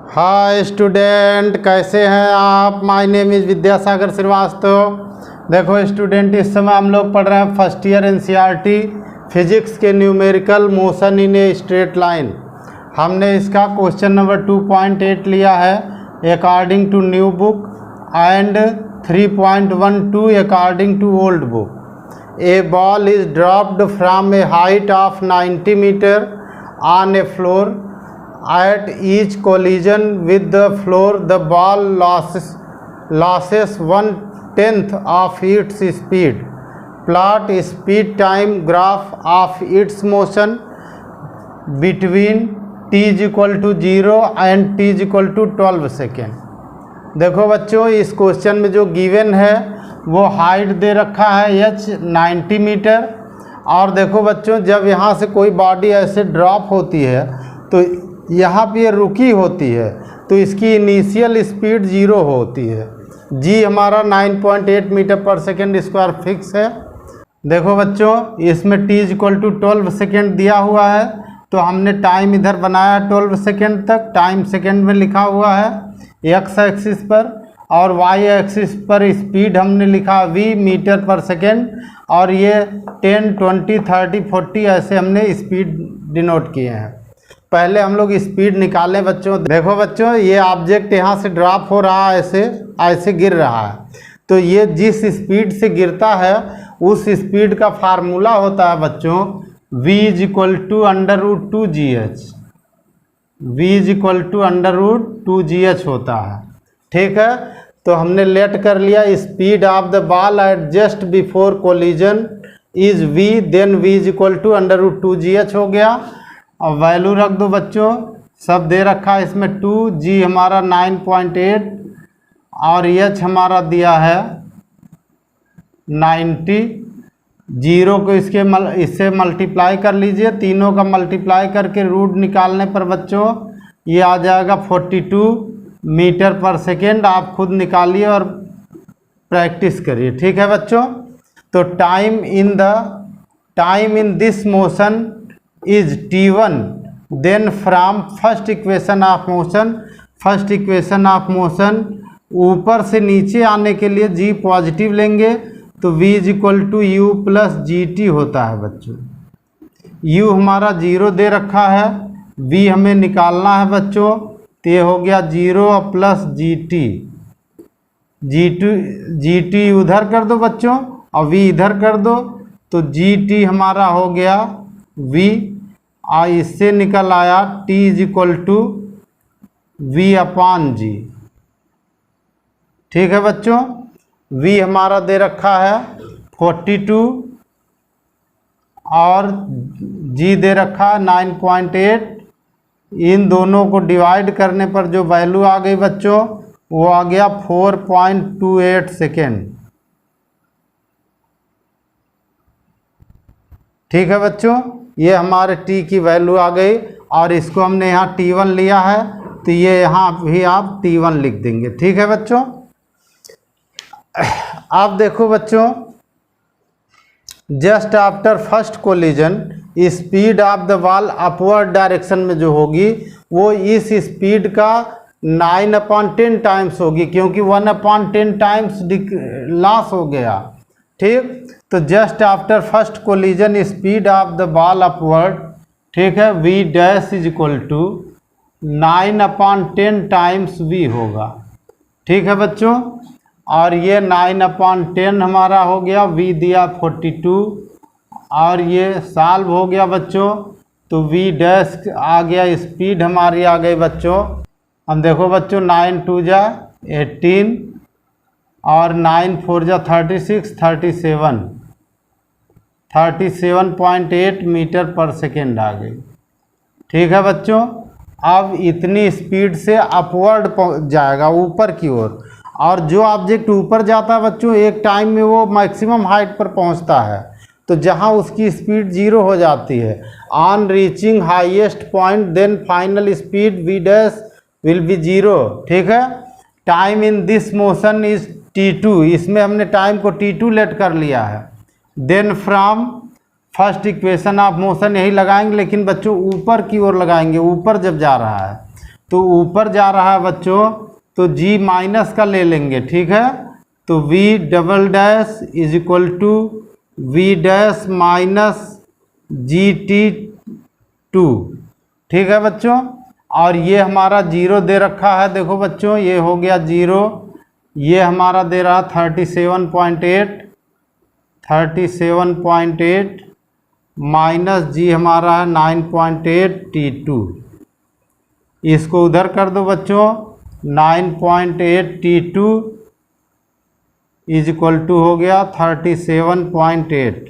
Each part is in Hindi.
हाय स्टूडेंट, कैसे हैं आप। My name is Vidyasagar Shrivastava. देखो स्टूडेंट, इस समय हम लोग पढ़ रहे हैं फर्स्ट ईयर एनसीईआरटी फिजिक्स के numerical motion in a straight line. हमने इसका क्वेश्चन नंबर 2.8 लिया है according to new book and 3.12 according to old book. A ball is dropped from a height of 90 metre on a floor. At each collision with the floor, the ball loses 1/10 of its speed. Plot speed time graph of its motion between t is equal to 0 and t is equal to 12 second. देखो बच्चों, इस क्वेश्चन में जो गिवन है वो हाइट दे रखा है h 90 मीटर। और देखो बच्चों, जब यहाँ से कोई बॉडी ऐसे ड्रॉप होती है तो यहाँ पे ये रुकी होती है, तो इसकी इनिशियल स्पीड 0 होती है। जी हमारा 9.8 मीटर पर सेकेंड स्क्वायर फिक्स है। देखो बच्चों, इसमें t is equal to 12 second दिया हुआ है, तो हमने टाइम इधर बनाया 12 सेकेंड तक। टाइम सेकेंड में लिखा हुआ है x एक्सिस पर, और y एक्सिस पर स्पीड हमने लिखा v मीटर पर सेकेंड। और ये 10, 20, 30, 40 ऐसे हमने स्पीड डिनोट किए हैं। पहले हम लोग स्पीड निकालें बच्चों। देखो बच्चों, ये ऑब्जेक्ट यहाँ से ड्रॉप हो रहा है, ऐसे गिर रहा है, तो ये जिस स्पीड से गिरता है उस स्पीड का फार्मूला होता है बच्चों v is equal to √2gh। v is equal to √2gh होता है। ठीक है, तो हमने लेट कर लिया speed of the ball at just before collision is v, then v is equal to √2gh हो गया। अब वैल्यू रख दो बच्चों, सब दे रखा है इसमें 2, g हमारा 9.8 और h हमारा दिया है 90। 0 को इससे मल्टीप्लाई कर लीजिए, तीनों का मल्टीप्लाई करके रूट निकालने पर बच्चों ये आ जाएगा 42 मीटर पर सेकेंड। आप खुद निकालिए और प्रैक्टिस करिए। ठीक है बच्चों, तो time in this motion is t1, then from first equation of motion ऊपर से नीचे आने के लिए g पॉजिटिव लेंगे तो v is equal to u plus g t होता है बच्चों। u हमारा 0 दे रखा है, v हमें निकालना है बच्चों, तो ये हो गया 0 प्लस जी टी उधर कर दो बच्चों और v इधर कर दो, तो gt हमारा हो गया v, और इससे निकल आया t is equal to v/g। ठीक है बच्चों, v हमारा दे रखा है 42 और g दे रखा है 9.8। इन दोनों को डिवाइड करने पर जो वैल्यू आ गई बच्चों वो आ गया 4.28 सेकेंड। ठीक है बच्चों, ये हमारे t की वैल्यू आ गई, और इसको हमने यहाँ t1 लिया है, तो ये यहाँ भी आप t1 लिख देंगे। ठीक है बच्चों, अब देखो बच्चों, just after first collision speed of the ball upward direction में जो होगी वो इस स्पीड का 9/10 टाइम्स होगी, क्योंकि 1/10 टाइम्स लॉस हो गया। ठीक, तो just after first collision speed of the ball upward, ठीक है, v dash is equal to 9/10 times v होगा। ठीक है बच्चों, और ये 9/10 हमारा हो गया, v दिया 42 और ये सॉल्व हो गया बच्चों, तो v डैश आ गया, स्पीड हमारी आ गई बच्चों। हम देखो बच्चों, 9 2 जा 18 और 9 4 जा 36, 37.8 मीटर पर सेकेंड आ गई। ठीक है बच्चों, अब इतनी स्पीड से अपवर्ड जाएगा ऊपर की ओर, और जो ऑब्जेक्ट ऊपर जाता है बच्चों एक टाइम में वो मैक्सिमम हाइट पर पहुंचता है, तो जहां उसकी स्पीड 0 हो जाती है, on reaching highest point then final speed v dash will be 0। ठीक है, time in this motion is t2, इसमें हमने टाइम को t2 लेट कर लिया है। Then from first equation of motion यही लगाएंगे, लेकिन बच्चों ऊपर की ओर लगाएंगे, ऊपर जब जा रहा है तो ऊपर जा रहा है बच्चों, तो g माइनस का ले लेंगे, ठीक है। तो v double dash is equal to v dash minus GT2, ठीक है बच्चों। और ये हमारा 0 दे रखा है, देखो बच्चों ये हो गया 0, ये हमारा दे रहा 37.8 माइनस जी हमारा है 9.8 T2। इसको उधर कर दो बच्चों, 9.8 T2 इज इक्वल टू हो गया 37.8।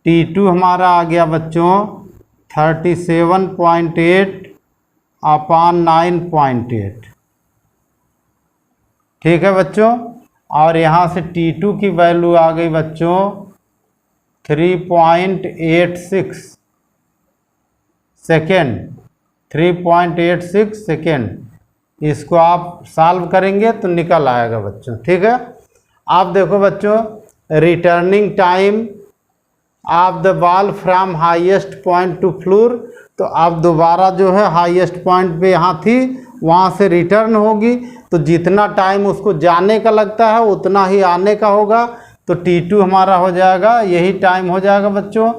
T2 हमारा आ गया बच्चों 37.8 अपान 9.8, ठीक है बच्चों। और यहाँ से T2 की वैल्यू आ गई बच्चों 3.86 सेकेंड, 3.86 सेकेंड। इसको आप सॉल्व करेंगे तो निकल आएगा बच्चों, ठीक है। आप देखो बच्चों, returning time of the ball from highest point two floor, तो आप दोबारा जो है हाईएस्ट पॉइंट पे यहाँ थी, वहाँ से रिटर्न होगी, तो जितना टाइम उसको जाने का लगता है उतना ही आने का होगा। तो T2 हमारा हो जाएगा, यही टाइम हो जाएगा बच्चों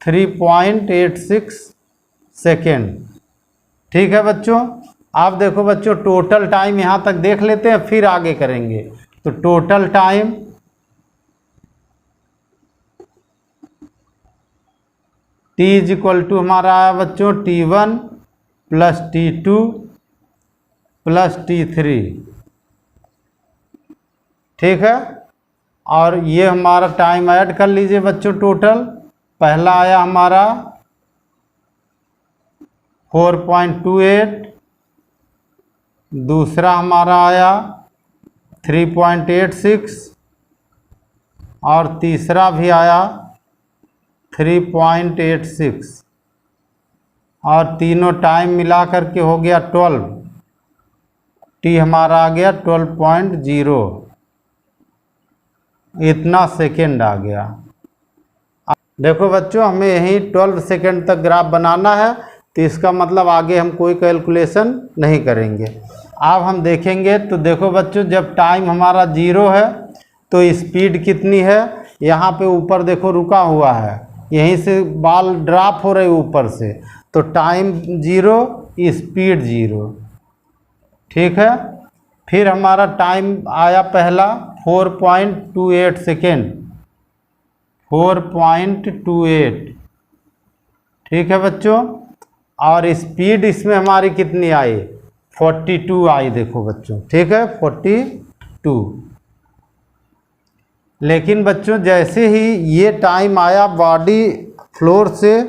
3.86 सेकेंड, ठीक है बच्चों। आप देखो बच्चों, टोटल टाइम यहाँ तक देख लेते हैं, फिर आगे करेंगे। तो total time T is equal to हमारा आया बच्चों T1 plus T2 plus T3, ठीक है। और ये हमारा टाइम ऐड कर लीजिए बच्चों। टोटल पहला आया हमारा 4.28, दूसरा हमारा आया 3.86 और तीसरा भी आया 3.86, और तीनों टाइम मिला करके हो गया 12। T हमारा आ गया 12.0, इतना सेकेंड आ गया। देखो बच्चों, हमें यही 12 सेकेंड तक ग्राफ बनाना है, तो इसका मतलब आगे हम कोई कैलकुलेशन नहीं करेंगे। अब हम देखेंगे, तो देखो बच्चों, जब टाइम हमारा 0 है तो स्पीड कितनी है, यहाँ पे ऊपर देखो रुका हुआ है, यहीं से बॉल ड्रॉप हो रही ऊपर से, तो टाइम 0 स्पीड 0, ठीक है। फिर हमारा टाइम आया पहला 4.28 सेकेंड, 4.28, ठीक है बच्चों। और स्पीड इसमें हमारी कितनी आई, 42 आई, देखो बच्चों, ठीक है 42। लेकिन बच्चों जैसे ही ये टाइम आया, बॉडी फ्लोर से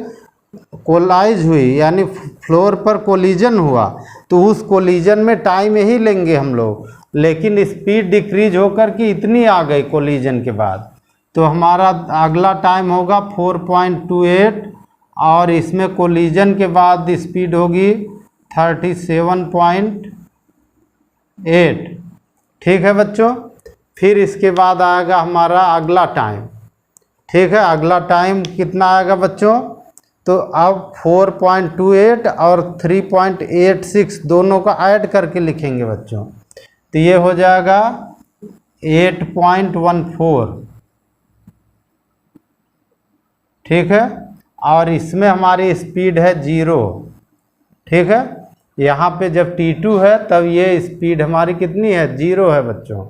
कोलाइज हुई, यानी फ्लोर पर कोलिजन हुआ, तो उस कोलिजन में टाइम यही लेंगे हम लोग, लेकिन स्पीड डिक्रीज होकर के इतनी आ गई कोलिजन के बाद, तो हमारा अगला टाइम होगा 4.28, और इसमें कोलिजन के बाद स्पीड होगी 37.8, ठीक है बच्चों। फिर इसके बाद आएगा हमारा अगला टाइम, ठीक है। अगला टाइम कितना आएगा बच्चों, तो अब 4.28 और 3.86 दोनों का ऐड करके लिखेंगे बच्चों, तो ये हो जाएगा 8.14, ठीक है। और इसमें हमारी स्पीड है 0, ठीक है। यहाँ पे जब T2 है तब ये स्पीड हमारी कितनी है, 0 है बच्चों,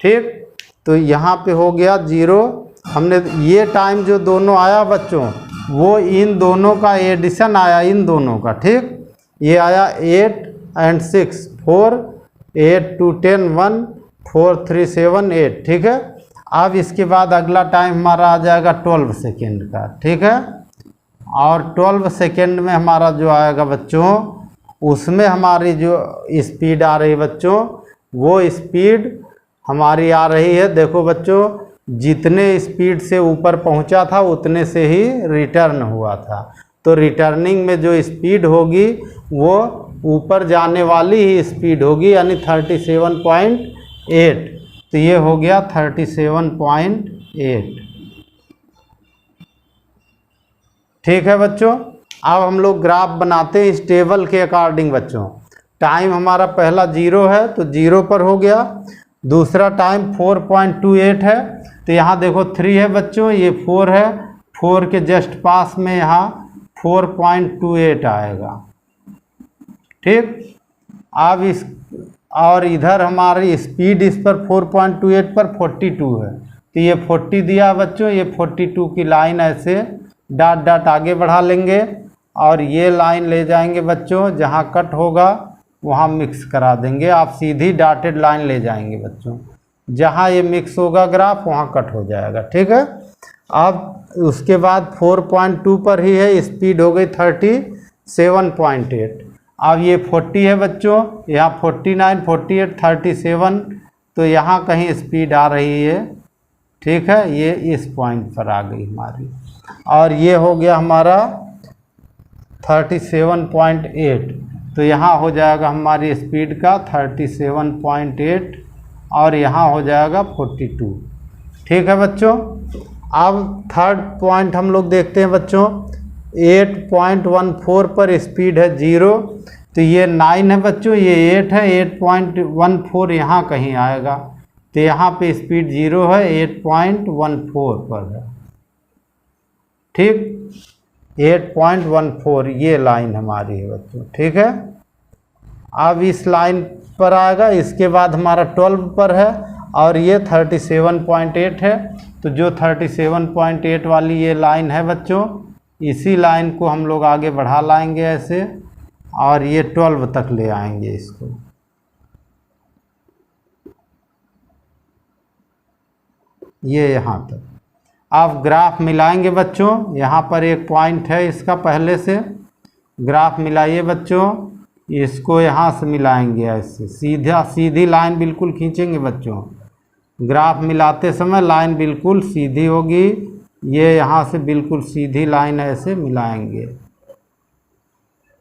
ठीक। तो यहाँ पे हो गया 0। हमने ये टाइम जो दोनों आया बच्चों, वो इन दोनों का एडिशन आया, इन दोनों का, ठीक। ये आया 8 और 6, 4, 8 2 10 1 4 3 7 8, ठीक है। अब इसके बाद अगला टाइम हमारा आ जाएगा 12 सेकेंड का, ठीक है। और 12 सेकेंड में हमारा जो आएगा बच्चों, उसमें हमारी जो स्पीड आ रही है बच्चों, वो स्पीड हमारी आ रही है, देखो बच्चों, जितने स्पीड से ऊपर पहुंचा था उतने से ही रिटर्न हुआ था। तो रिटर्निंग में जो स्पीड होगी वो ऊपर जाने वाली ही स्पीड होगी, यानी 37.8। तो ये हो गया 37.8, ठीक है बच्चों। अब हम लोग ग्राफ बनाते हैं इस टेबल के अकॉर्डिंग बच्चों। टाइम हमारा पहला 0 है तो 0 पर हो गया। दूसरा टाइम 4.28 है तो यहाँ देखो 3 है बच्चों, ये 4 है, 4 के जस्ट पास में यहाँ 4.28 आएगा। ठीक, अब इस और इधर हमारी स्पीड इस पर 4.28 पर 42 है तो ये 40 दिया बच्चों। ये 42 की लाइन ऐसे डॉट डॉट आगे बढ़ा लेंगे और ये लाइन ले जाएंगे बच्चों, जहाँ कट होगा वहाँ मिक्स करा देंगे। आप सीधी डॉटेड लाइन ले जाएंगे बच्चों, जहाँ ये मिक्स होगा ग्राफ वहाँ कट हो जाएगा। ठीक है, अब उसके बाद 4.2 पर ही है, स्पीड हो गई 37.8। अब ये 40 है बच्चों, यहाँ 49, 48, 37 तो यहाँ कहीं स्पीड आ रही है। ठीक है, ये इस पॉइंट पर आ गई हमारी, और ये हो गया हमारा 37.8 तो यहाँ हो जाएगा हमारी स्पीड का 37.8 और यहाँ हो जाएगा 42। ठीक है बच्चों, अब थर्ड पॉइंट हम लोग देखते हैं बच्चों। 8.14 पर स्पीड है 0 तो ये 9 है बच्चों, ये 8 है, 8.14 यहाँ कहीं आएगा तो यहाँ पे स्पीड 0 है, 8.14 पर है। ठीक, 8.14 ये लाइन हमारी है बच्चों। ठीक है, अब इस लाइन पर आएगा, इसके बाद हमारा 12 पर है और ये 37.8 है तो जो 37.8 वाली ये लाइन है बच्चों, इसी लाइन को हम लोग आगे बढ़ा लाएंगे ऐसे और ये 12 तक ले आएंगे इसको। ये यहाँ तक आप ग्राफ मिलाएंगे बच्चों। यहाँ पर एक पॉइंट है इसका, पहले से ग्राफ मिलाइए बच्चों, इसको यहाँ से मिलाएंगे ऐसे सीधी लाइन बिल्कुल खींचेंगे बच्चों। ग्राफ मिलाते समय लाइन बिल्कुल सीधी होगी, ये यहाँ से बिल्कुल सीधी लाइन ऐसे मिलाएंगे।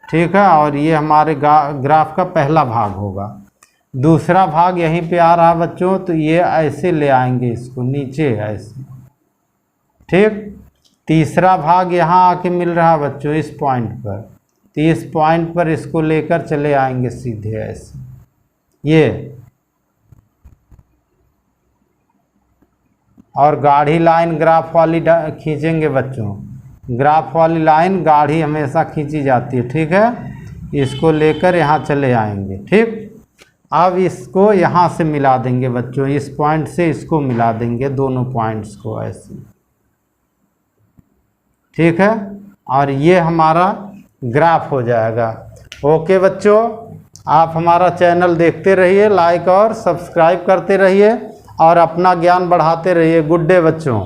ठीक है, और ये हमारे ग्राफ का पहला भाग होगा। दूसरा भाग यहीं पे आ रहा बच्चों तो ये ऐसे ले आएंगे इसको नीचे ऐसे। ठीक, तीसरा भाग यहाँ आके मिल रहा है बच्चों इस पॉइंट पर, तो इस पॉइंट पर इसको लेकर चले आएंगे सीधे ऐसे ये, और गाढ़ी लाइन ग्राफ वाली खींचेंगे बच्चों। ग्राफ वाली लाइन गाढ़ी हमेशा खींची जाती है। ठीक है, इसको लेकर यहाँ चले आएंगे। ठीक, अब इसको यहाँ से मिला देंगे बच्चों, इस पॉइंट से इसको मिला देंगे दोनों पॉइंट्स को ऐसे। ठीक है, और ये हमारा ग्राफ हो जाएगा। ओके बच्चों, आप हमारा चैनल देखते रहिए, लाइक और सब्सक्राइब करते रहिए और अपना ज्ञान बढ़ाते रहिए। गुड डे बच्चों।